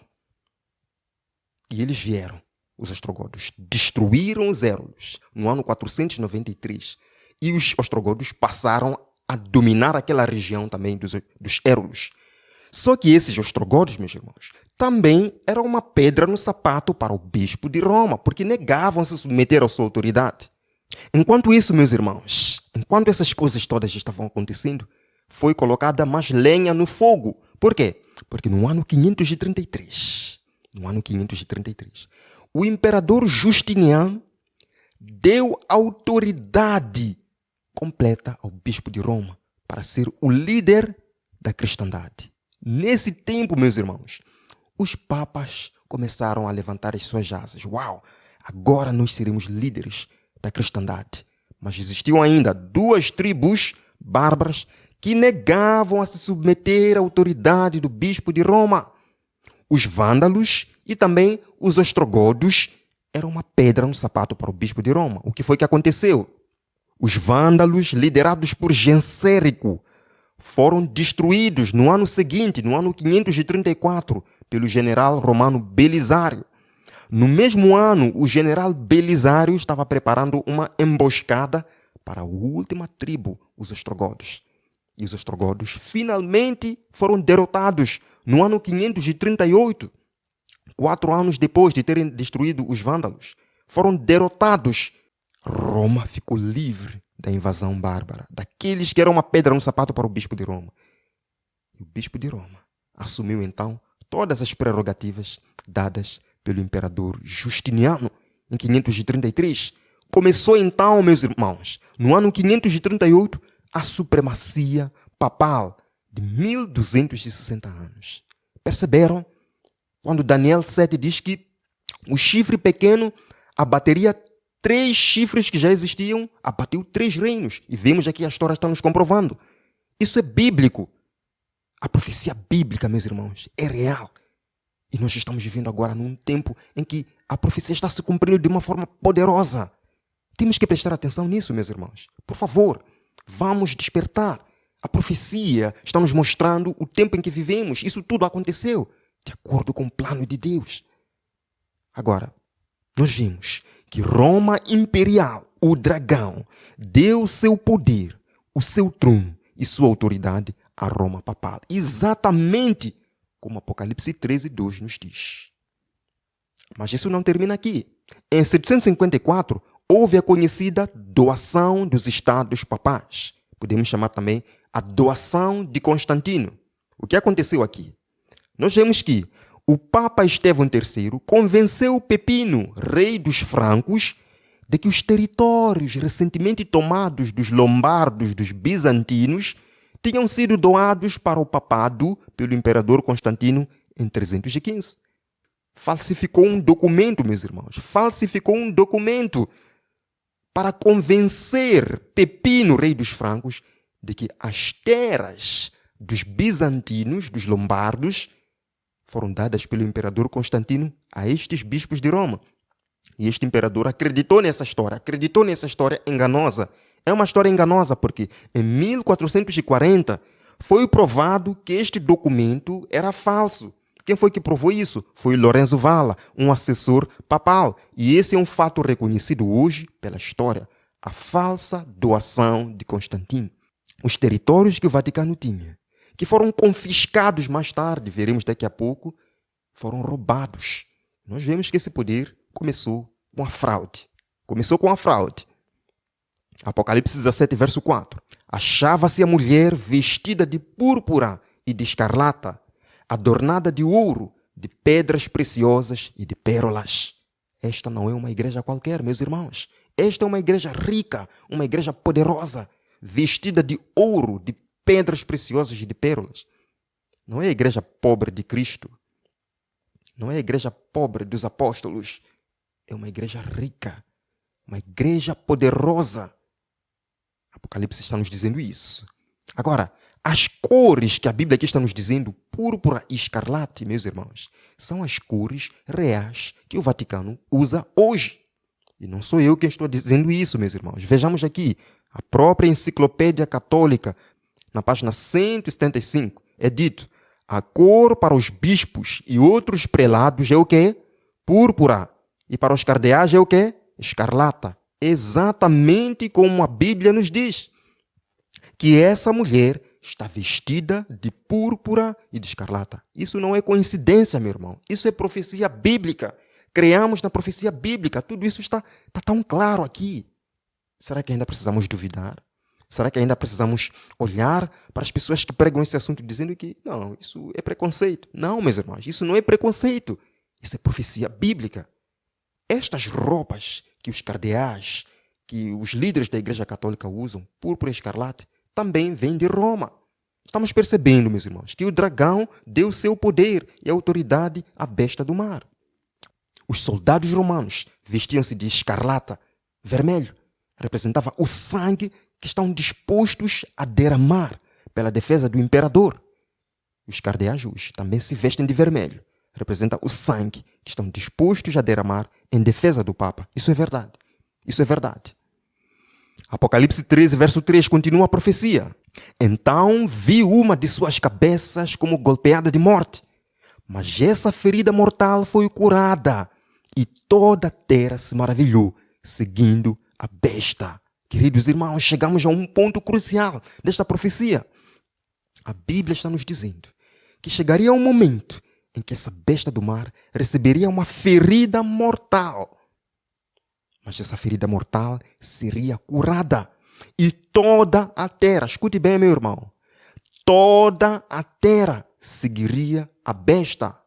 E eles vieram, os ostrogodos, destruíram os érulos no ano 493. E os ostrogodos passaram a dominar aquela região também dos érulos. Só que esses ostrogodos, meus irmãos, também eram uma pedra no sapato para o bispo de Roma, porque negavam se submeter à sua autoridade. Enquanto isso, meus irmãos, enquanto essas coisas todas estavam acontecendo, foi colocada mais lenha no fogo. Por quê? Porque no ano 533, o imperador Justiniano deu autoridade completa ao bispo de Roma para ser o líder da cristandade. Nesse tempo, meus irmãos, os papas começaram a levantar as suas asas. Uau! Agora nós seremos líderes da cristandade. Mas existiam ainda 2 tribos bárbaras que negavam a se submeter à autoridade do bispo de Roma. Os vândalos e também os ostrogodos eram uma pedra no sapato para o bispo de Roma. O que foi que aconteceu? Os vândalos, liderados por Gensérico, foram destruídos no ano seguinte, no ano 534, pelo general romano Belisário. No mesmo ano, o general Belisário estava preparando uma emboscada para a última tribo, os ostrogodos. E os ostrogodos finalmente foram derrotados no ano 538, 4 anos depois de terem destruído os vândalos. Foram derrotados. Roma ficou livre da invasão bárbara, daqueles que eram uma pedra no sapato para o bispo de Roma. E o bispo de Roma assumiu então todas as prerrogativas dadas pelo imperador Justiniano em 533. Começou então, meus irmãos, no ano 538, a supremacia papal de 1260 anos. Perceberam? Quando Daniel 7 diz que o chifre pequeno abateria 3 chifres que já existiam, abateu 3 reinos. E vemos aqui a história está nos comprovando. Isso é bíblico. A profecia bíblica, meus irmãos, é real. E nós estamos vivendo agora num tempo em que a profecia está se cumprindo de uma forma poderosa. Temos que prestar atenção nisso, meus irmãos. Por favor, vamos despertar. A profecia está nos mostrando o tempo em que vivemos. Isso tudo aconteceu de acordo com o plano de Deus. Agora, nós vimos que Roma imperial, o dragão, deu seu poder, o seu trono e sua autoridade a Roma papal. Exatamente como Apocalipse 13:2 nos diz. Mas isso não termina aqui. Em 754, houve a conhecida doação dos estados papais. Podemos chamar também a doação de Constantino. O que aconteceu aqui? Nós vemos que o Papa Estevão III convenceu Pepino, rei dos francos, de que os territórios recentemente tomados dos lombardos dos bizantinos tinham sido doados para o papado pelo imperador Constantino em 315. Falsificou um documento, meus irmãos. Falsificou um documento para convencer Pepino, rei dos francos, de que as terras dos bizantinos, dos lombardos, foram dadas pelo imperador Constantino a estes bispos de Roma. E este imperador acreditou nessa história enganosa. É uma história enganosa porque em 1440 foi provado que este documento era falso. Quem foi que provou isso? Foi Lorenzo Valla, um assessor papal. E esse é um fato reconhecido hoje pela história. A falsa doação de Constantino. Os territórios que o Vaticano tinha, que foram confiscados mais tarde, veremos daqui a pouco, foram roubados. Nós vemos que esse poder começou com a fraude. Apocalipse 17, verso 4. Achava-se a mulher vestida de púrpura e de escarlata, adornada de ouro, de pedras preciosas e de pérolas. Esta não é uma igreja qualquer, meus irmãos. Esta é uma igreja rica, uma igreja poderosa, vestida de ouro, de pedras preciosas e de pérolas. Não é a igreja pobre de Cristo. Não é a igreja pobre dos apóstolos. É uma igreja rica. Uma igreja poderosa. Apocalipse está nos dizendo isso. Agora, as cores que a Bíblia aqui está nos dizendo, púrpura e escarlate, meus irmãos, são as cores reais que o Vaticano usa hoje. E não sou eu quem estou dizendo isso, meus irmãos. Vejamos aqui, a própria Enciclopédia Católica, na página 175, é dito: a cor para os bispos e outros prelados é o quê? Púrpura. E para os cardeais é o quê? Escarlata. Exatamente como a Bíblia nos diz. Que essa mulher está vestida de púrpura e de escarlata. Isso não é coincidência, meu irmão. Isso é profecia bíblica. Creamos na profecia bíblica. Tudo isso está tão claro aqui. Será que ainda precisamos duvidar? Será que ainda precisamos olhar para as pessoas que pregam esse assunto dizendo que não, isso é preconceito? Não, meus irmãos, isso não é preconceito. Isso é profecia bíblica. Estas roupas que os cardeais, que os líderes da Igreja Católica usam, púrpura e escarlate, também vêm de Roma. Estamos percebendo, meus irmãos, que o dragão deu seu poder e autoridade à besta do mar. Os soldados romanos vestiam-se de escarlata, vermelho. Representava o sangue que estão dispostos a derramar pela defesa do imperador. Os cardeais hoje também se vestem de vermelho. Representa o sangue que estão dispostos a derramar em defesa do Papa. Isso é verdade. Isso é verdade. Apocalipse 13, verso 3, continua a profecia. Então vi uma de suas cabeças como golpeada de morte. Mas essa ferida mortal foi curada. E toda a terra se maravilhou, seguindo a besta. Queridos irmãos, chegamos a um ponto crucial desta profecia. A Bíblia está nos dizendo que chegaria um momento em que essa besta do mar receberia uma ferida mortal. Mas essa ferida mortal seria curada. E toda a terra, escute bem, meu irmão, toda a terra seguiria a besta.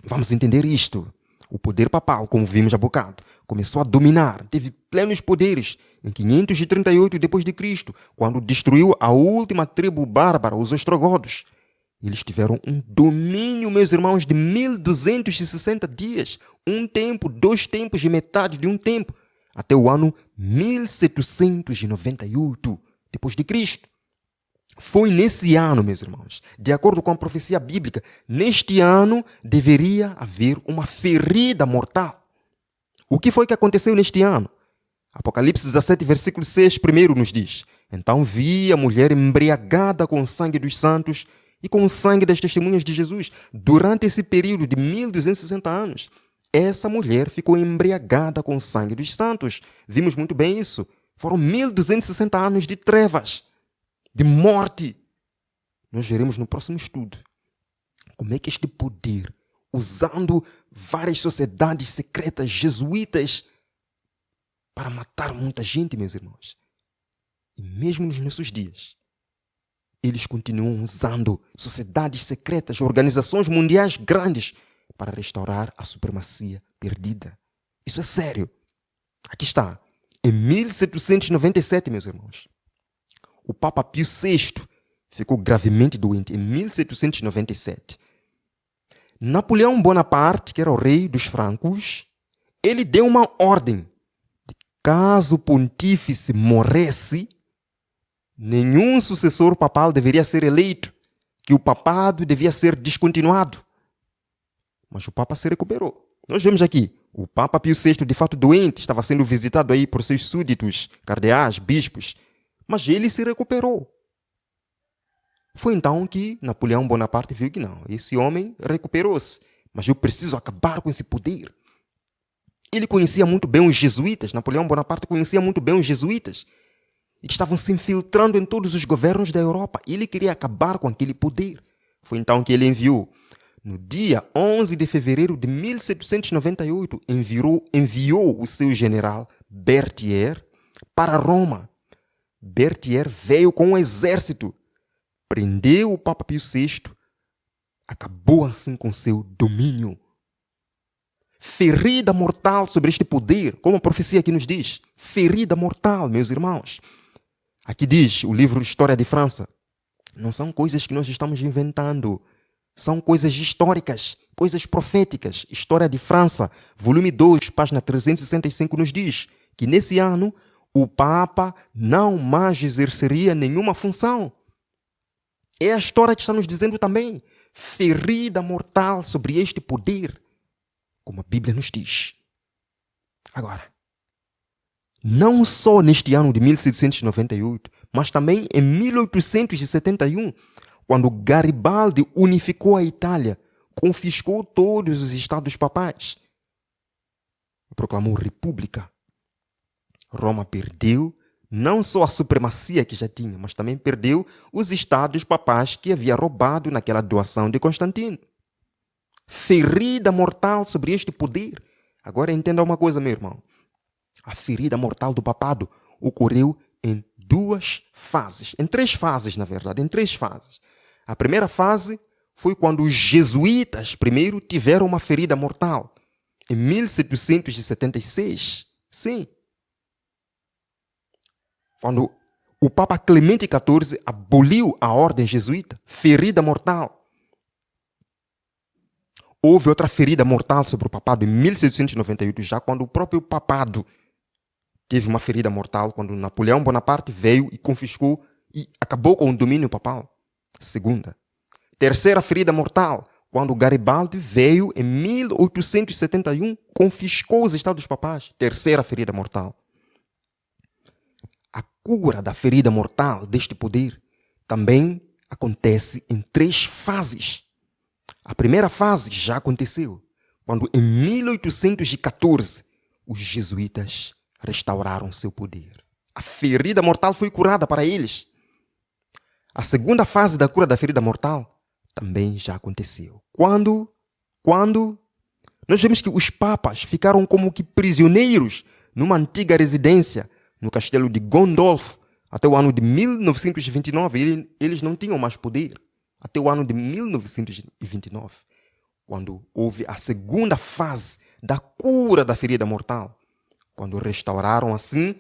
Vamos entender isto. O poder papal, como vimos há bocado, começou a dominar, teve plenos poderes em 538 d.C., quando destruiu a última tribo bárbara, os ostrogodos. Eles tiveram um domínio, meus irmãos, de 1260 dias. Um tempo, 2 tempos e metade de um tempo. Até o ano 1798 d.C. Foi nesse ano, meus irmãos, de acordo com a profecia bíblica, neste ano deveria haver uma ferida mortal. O que foi que aconteceu neste ano? Apocalipse 17, versículo 6, primeiro nos diz: Então vi a mulher embriagada com o sangue dos santos e com o sangue das testemunhas de Jesus. Durante esse período de 1260 anos, essa mulher ficou embriagada com o sangue dos santos. Vimos muito bem isso. Foram 1260 anos de trevas, de morte. Nós veremos no próximo estudo como é que este poder, usando várias sociedades secretas jesuítas para matar muita gente, meus irmãos. E mesmo nos nossos dias, eles continuam usando sociedades secretas, organizações mundiais grandes para restaurar a supremacia perdida. Isso é sério. Aqui está. Em 1797, meus irmãos, o Papa Pio VI ficou gravemente doente em 1797. Napoleão Bonaparte, que era o rei dos francos, ele deu uma ordem. Caso o pontífice morresse, nenhum sucessor papal deveria ser eleito, que o papado devia ser descontinuado. Mas o Papa se recuperou. Nós vemos aqui, o Papa Pio VI, de fato doente, estava sendo visitado aí por seus súditos, cardeais, bispos, mas ele se recuperou. Foi então que Napoleão Bonaparte viu que não, esse homem recuperou-se, mas eu preciso acabar com esse poder. Ele conhecia muito bem os jesuítas, Napoleão Bonaparte conhecia muito bem os jesuítas, e que estavam se infiltrando em todos os governos da Europa. Ele queria acabar com aquele poder. Foi então que ele enviou, no dia 11 de fevereiro de 1798, enviou o seu general Berthier para Roma. Berthier veio com um exército, prendeu o Papa Pio VI, acabou assim com seu domínio. Ferida mortal sobre este poder, como a profecia aqui nos diz. Ferida mortal, meus irmãos. Aqui diz o livro História de França. Não são coisas que nós estamos inventando. São coisas históricas, coisas proféticas. História de França, volume 2, página 365, nos diz que nesse ano o Papa não mais exerceria nenhuma função. É a história que está nos dizendo também. Ferida mortal sobre este poder, como a Bíblia nos diz. Agora, não só neste ano de 1798, mas também em 1871, quando Garibaldi unificou a Itália, confiscou todos os estados papais e proclamou república. Roma perdeu não só a supremacia que já tinha, mas também perdeu os estados papais que havia roubado naquela doação de Constantino. Ferida mortal sobre este poder. Agora entenda uma coisa, meu irmão. A ferida mortal do papado ocorreu em 2 fases. Em 3 fases, na verdade. Em 3 fases. A primeira fase foi quando os jesuítas primeiro tiveram uma ferida mortal. Em 1776. Sim. Quando o Papa Clemente XIV aboliu a ordem jesuíta. Ferida mortal. Houve outra ferida mortal sobre o papado em 1798, já quando o próprio papado teve uma ferida mortal, quando Napoleão Bonaparte veio e confiscou e acabou com o domínio papal. Segunda. Terceira ferida mortal, quando Garibaldi veio em 1871, confiscou os estados papais. Terceira ferida mortal. A cura da ferida mortal deste poder também acontece em 3 fases. A primeira fase já aconteceu, quando em 1814 os jesuítas restauraram seu poder. A ferida mortal foi curada para eles. A segunda fase da cura da ferida mortal também já aconteceu. Quando nós vemos que os papas ficaram como que prisioneiros numa antiga residência no castelo de Gondolf até o ano de 1929. Eles não tinham mais poder até o ano de 1929, quando houve a segunda fase da cura da ferida mortal, quando restauraram assim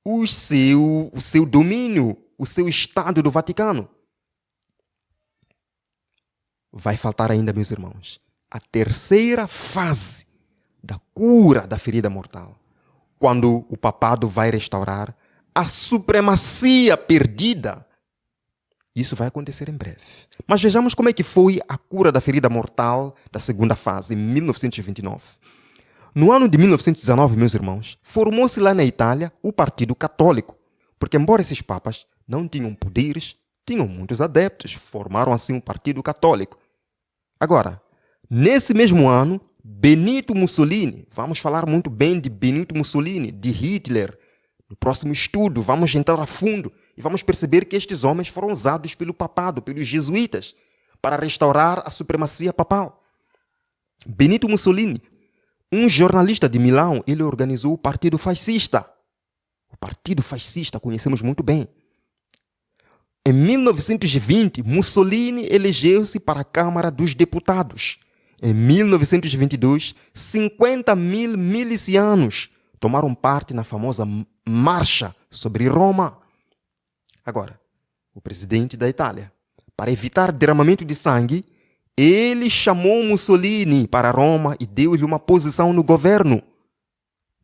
o seu domínio, o seu Estado do Vaticano. Vai faltar ainda, meus irmãos, a terceira fase da cura da ferida mortal, quando o papado vai restaurar a supremacia perdida. Isso vai acontecer em breve. Mas vejamos como é que foi a cura da ferida mortal da segunda fase, em 1929. No ano de 1919, meus irmãos, formou-se lá na Itália o Partido Católico, porque embora esses papas não tinham poderes, tinham muitos adeptos, formaram assim um Partido Católico. Agora, nesse mesmo ano, Benito Mussolini, vamos falar muito bem de Benito Mussolini, de Hitler. No próximo estudo, vamos entrar a fundo e vamos perceber que estes homens foram usados pelo papado, pelos jesuítas, para restaurar a supremacia papal. Benito Mussolini, um jornalista de Milão, ele organizou o Partido Fascista. O Partido Fascista, conhecemos muito bem. Em 1920, Mussolini elegeu-se para a Câmara dos Deputados. Em 1922, 50 mil milicianos tomaram parte na famosa Marcha sobre Roma. Agora, o presidente da Itália, para evitar derramamento de sangue, ele chamou Mussolini para Roma e deu-lhe uma posição no governo.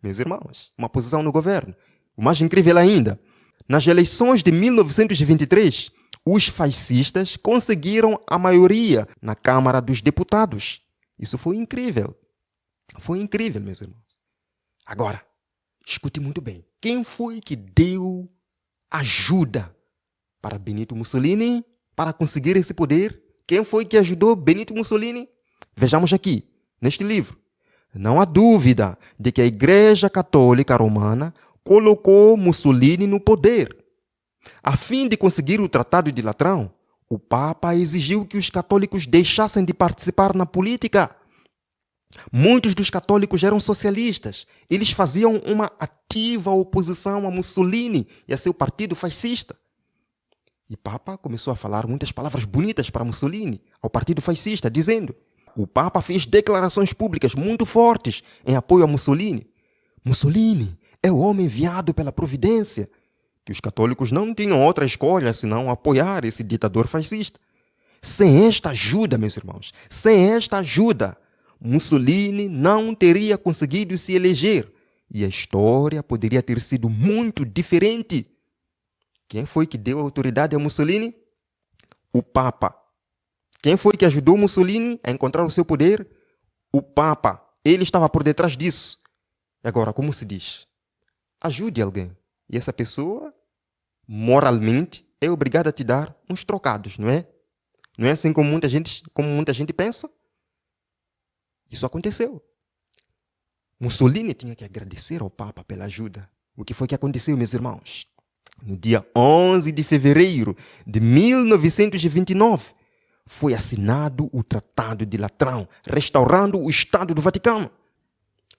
Meus irmãos, uma posição no governo. O mais incrível ainda, nas eleições de 1923, os fascistas conseguiram a maioria na Câmara dos Deputados. Isso foi incrível. Foi incrível, meus irmãos. Agora, escute muito bem. Quem foi que deu ajuda para Benito Mussolini para conseguir esse poder? Quem foi que ajudou Benito Mussolini? Vejamos aqui, neste livro. Não há dúvida de que a Igreja Católica Romana colocou Mussolini no poder. A fim de conseguir o Tratado de Latrão, o Papa exigiu que os católicos deixassem de participar na política. Muitos dos católicos eram socialistas. Eles faziam uma ativa oposição a Mussolini e a seu partido fascista. E o Papa começou a falar muitas palavras bonitas para Mussolini, ao partido fascista, dizendo: o Papa fez declarações públicas muito fortes em apoio a Mussolini. Mussolini é o homem enviado pela providência, que os católicos não tinham outra escolha senão apoiar esse ditador fascista. Sem esta ajuda, meus irmãos, sem esta ajuda, Mussolini não teria conseguido se eleger e a história poderia ter sido muito diferente. Quem foi que deu autoridade a Mussolini? O Papa. Quem foi que ajudou Mussolini a encontrar o seu poder? O Papa. Ele estava por detrás disso. Agora, como se diz? Ajude alguém. E essa pessoa, moralmente, é obrigada a te dar uns trocados, não é? Não é assim como muita gente pensa? Isso aconteceu. Mussolini tinha que agradecer ao Papa pela ajuda. O que foi que aconteceu, meus irmãos? No dia 11 de fevereiro de 1929, foi assinado o Tratado de Latrão, restaurando o Estado do Vaticano.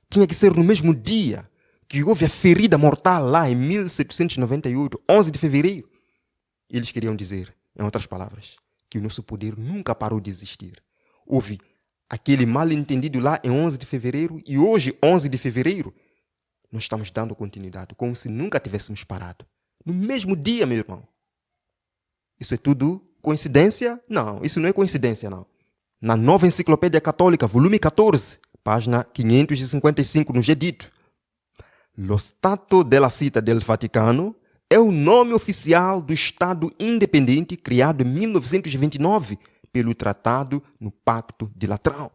Tinha que ser no mesmo dia que houve a ferida mortal lá em 1798, 11 de fevereiro. Eles queriam dizer, em outras palavras, que o nosso poder nunca parou de existir. Houve aquele mal-entendido lá em 11 de fevereiro e hoje, 11 de fevereiro, nós estamos dando continuidade, como se nunca tivéssemos parado. No mesmo dia, meu irmão. Isso é tudo coincidência? Não, isso não é coincidência, não. Na Nova Enciclopédia Católica, volume 14, página 555, nos é dito: Lo Stato della Città del Vaticano É o nome oficial do Estado independente criado em 1929 pelo Tratado no Pacto de Latrão.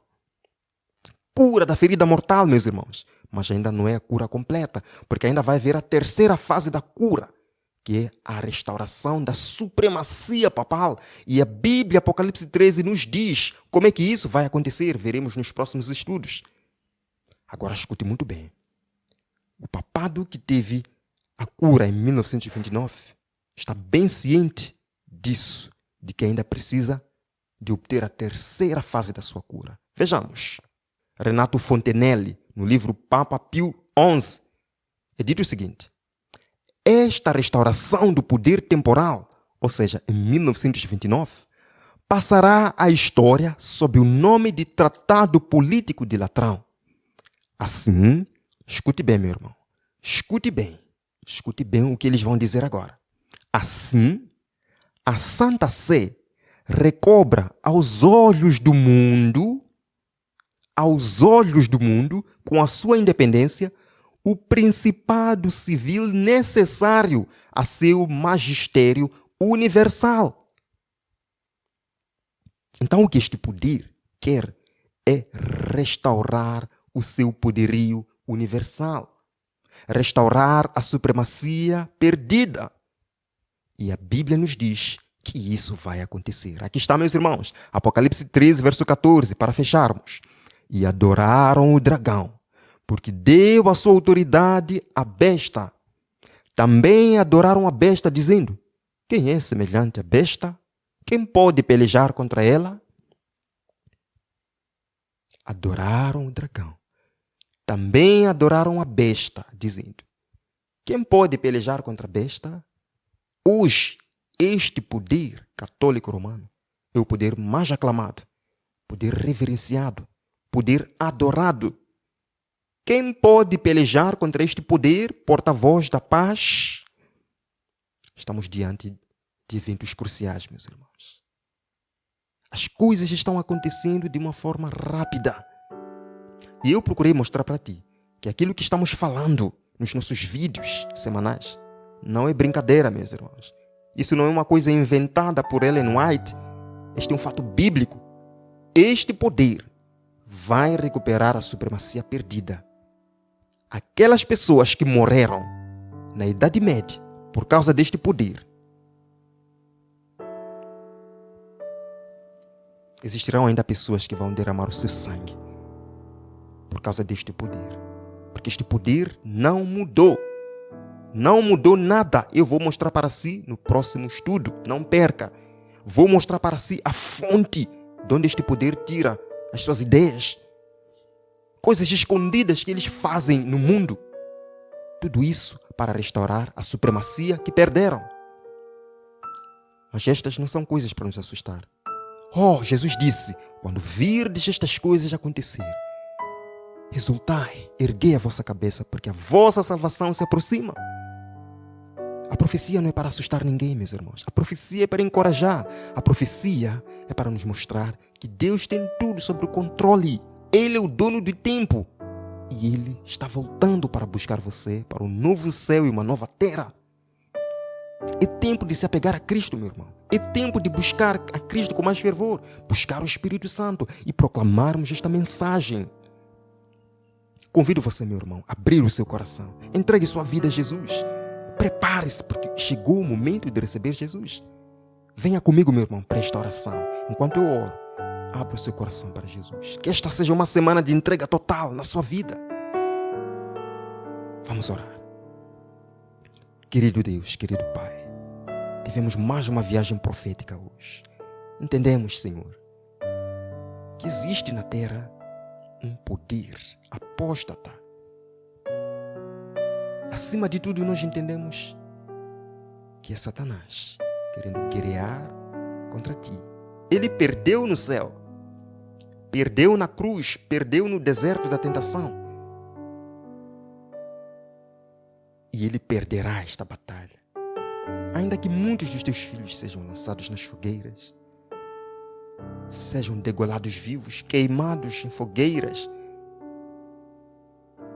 Cura da ferida mortal, meus irmãos. Mas ainda não é a cura completa, porque ainda vai haver a terceira fase da cura, que é a restauração da supremacia papal. E a Bíblia, Apocalipse 13, nos diz como é que isso vai acontecer. Veremos nos próximos estudos. Agora escute muito bem. O papado que teve a cura em 1929 está bem ciente disso, de que ainda precisa de obter a terceira fase da sua cura. Vejamos. Renato Fontenelle, no livro Papa Pio XI, é dito o seguinte: esta restauração do poder temporal, ou seja, em 1929, passará à história sob o nome de Tratado Político de Latrão. Assim, escute bem, meu irmão, escute bem o que eles vão dizer agora. Assim, a Santa Sé recobra aos olhos do mundo, com a sua independência, o principado civil necessário a seu magistério universal. Então, o que este poder quer é restaurar o seu poderio universal, restaurar a supremacia perdida. E a Bíblia nos diz que isso vai acontecer. Aqui está, meus irmãos, Apocalipse 13, verso 14, para fecharmos. E adoraram o dragão, porque deu a sua autoridade à besta. Também adoraram a besta, dizendo: quem é semelhante à besta? Quem pode pelejar contra ela? Adoraram o dragão. Também adoraram a besta, dizendo: quem pode pelejar contra a besta? Hoje, este poder católico romano é o poder mais aclamado, poder reverenciado, poder adorado. Quem pode pelejar contra este poder, porta-voz da paz? Estamos diante de eventos cruciais, meus irmãos. As coisas estão acontecendo de uma forma rápida. E eu procurei mostrar para ti que aquilo que estamos falando nos nossos vídeos semanais não é brincadeira, meus irmãos. Isso não é uma coisa inventada por Ellen White. Este é um fato bíblico. Este poder vai recuperar a supremacia perdida. Aquelas pessoas que morreram na Idade Média por causa deste poder, existirão ainda pessoas que vão derramar o seu sangue por causa deste poder. Porque este poder não mudou. Não mudou nada. Eu vou mostrar para si no próximo estudo. Não perca. Vou mostrar para si a fonte de onde este poder tira as suas ideias. Coisas escondidas que eles fazem no mundo. Tudo isso para restaurar a supremacia que perderam. Mas estas não são coisas para nos assustar. Oh, Jesus disse: quando virdes estas coisas acontecer, exultai, erguei a vossa cabeça, porque a vossa salvação se aproxima. A profecia não é para assustar ninguém, meus irmãos. A profecia é para encorajar. A profecia é para nos mostrar que Deus tem tudo sob o controle. Ele é o dono do tempo. E Ele está voltando para buscar você para um novo céu e uma nova terra. É tempo de se apegar a Cristo, meu irmão. É tempo de buscar a Cristo com mais fervor. Buscar o Espírito Santo e proclamarmos esta mensagem. Convido você, meu irmão, a abrir o seu coração. Entregue sua vida a Jesus. Prepare-se, porque chegou o momento de receber Jesus. Venha comigo, meu irmão, para esta oração. Enquanto eu oro, abra o seu coração para Jesus. Que esta seja uma semana de entrega total na sua vida. Vamos orar. Querido Deus, querido Pai, tivemos mais uma viagem profética hoje. Entendemos, Senhor, que existe na terra um poder apóstata. Acima de tudo, nós entendemos que é Satanás querendo guerrear contra ti. Ele perdeu no céu, perdeu na cruz, perdeu no deserto da tentação. E ele perderá esta batalha. Ainda que muitos dos teus filhos sejam lançados nas fogueiras, sejam degolados vivos, queimados em fogueiras,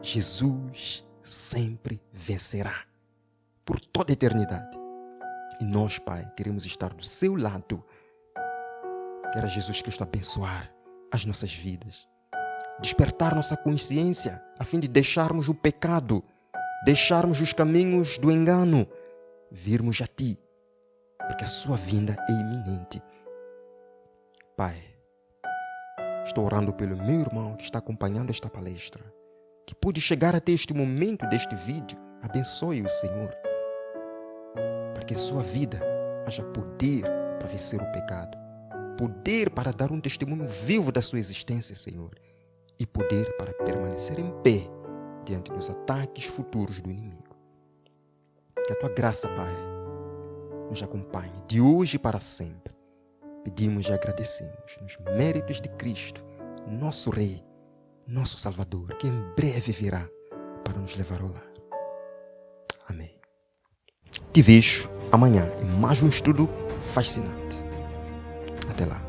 Jesus sempre vencerá, por toda a eternidade. E nós, Pai, queremos estar do seu lado. Quero Jesus Cristo abençoar as nossas vidas, despertar nossa consciência a fim de deixarmos o pecado, deixarmos os caminhos do engano, virmos a Ti, porque a sua vinda é iminente. Pai, estou orando pelo meu irmão que está acompanhando esta palestra, que pôde chegar até este momento deste vídeo. Abençoe o Senhor, para que em sua vida haja poder para vencer o pecado, poder para dar um testemunho vivo da sua existência, Senhor, e poder para permanecer em pé diante dos ataques futuros do inimigo. Que a Tua graça, Pai, nos acompanhe de hoje para sempre. Pedimos e agradecemos nos méritos de Cristo, nosso Rei, nosso Salvador, que em breve virá para nos levar ao lar. Amém. Te vejo amanhã em mais um estudo fascinante. Até lá.